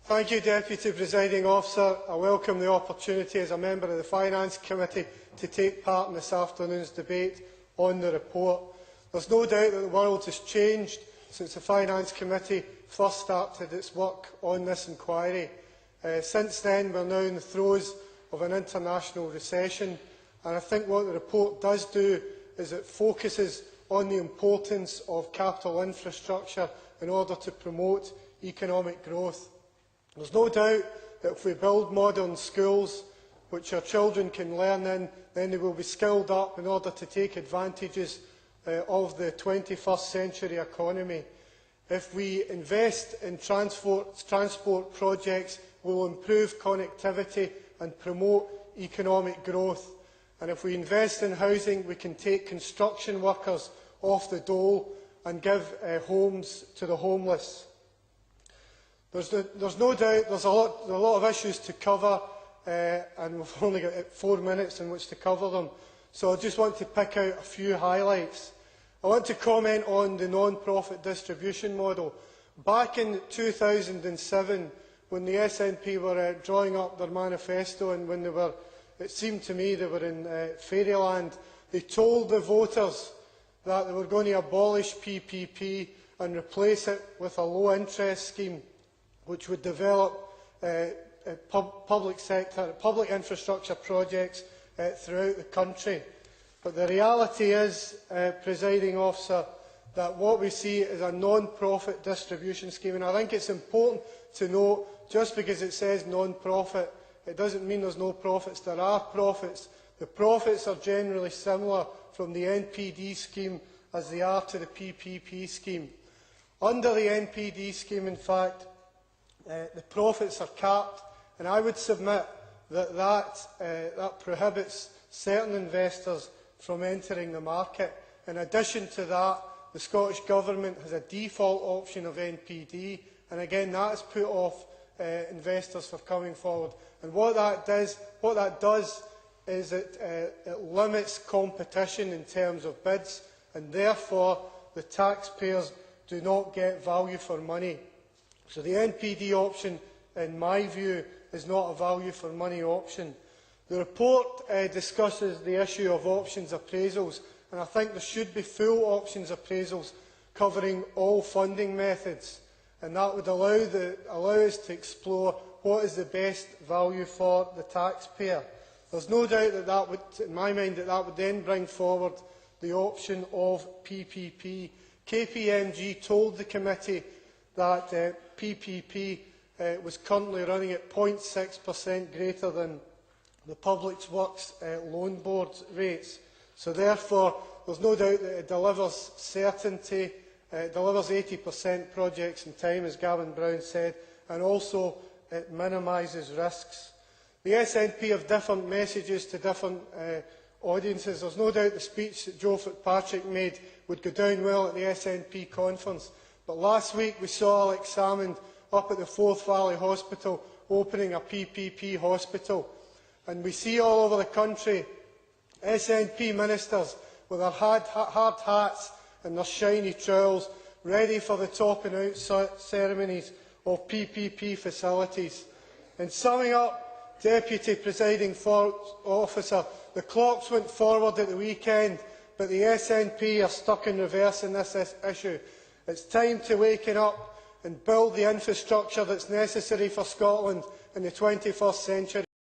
Thank you, Deputy Presiding Officer. I welcome the opportunity as a member of the Finance Committee to take part in this afternoon's debate on the report. There is no doubt that the world has changed since the Finance Committee first started its work on this inquiry. Since then, we are now in the throes of an international recession, and I think what the report does do is it focuses on the importance of capital infrastructure in order to promote economic growth. There is no doubt that if we build modern schools which our children can learn in, then they will be skilled up in order to take advantages of the 21st century economy. If we invest in transport projects, we will improve connectivity and promote economic growth. And if we invest in housing, we can take construction workers off the dole and give homes to the homeless. There's no doubt there's a lot of issues to cover, and we've only got 4 minutes in which to cover them. So I just want to pick out a few highlights. I want to comment on the non-profit distribution model. Back in 2007, when the SNP were drawing up their manifesto, and when it seemed to me they were in fairyland, they told the voters that they were going to abolish PPP and replace it with a low-interest scheme which would develop public infrastructure projects throughout the country. But the reality is, Presiding Officer, that what we see is a non-profit distribution scheme. And I think it's important to note, just because it says non-profit, it doesn't mean there's no profits. There are profits. The profits are generally similar from the NPD scheme as they are to the PPP scheme. Under the NPD scheme, in fact, the profits are capped, and I would submit that that prohibits certain investors from entering the market. In addition to that, the Scottish Government has a default option of NPD, and again that has put off investors from coming forward. And what that does is it limits competition in terms of bids, and therefore the taxpayers do not get value for money. So the NPD option, in my view, is not a value for money option. The report discusses the issue of options appraisals, and I think there should be full options appraisals covering all funding methods, and that would allow us to explore what is the best value for the taxpayer. There is no doubt that would, in my mind, that would then bring forward the option of PPP. KPMG told the committee that PPP was currently running at 0.6% greater than the Public Works Loan Board's rates. So therefore, there is no doubt that it delivers certainty, it delivers 80% projects in time, as Gavin Brown said, and also it minimises risks. The SNP have different messages to different audiences. There is no doubt the speech that Joe Fitzpatrick made would go down well at the SNP conference. But last week we saw Alex Salmond up at the Forth Valley Hospital opening a PPP hospital. And we see all over the country SNP ministers with their hard hats and their shiny trowels, ready for the topping out ceremonies of PPP facilities. In summing up, Deputy Presiding Officer, the clocks went forward at the weekend, but the SNP are stuck in reverse in this issue. It is time to waken up and build the infrastructure that is necessary for Scotland in the 21st century.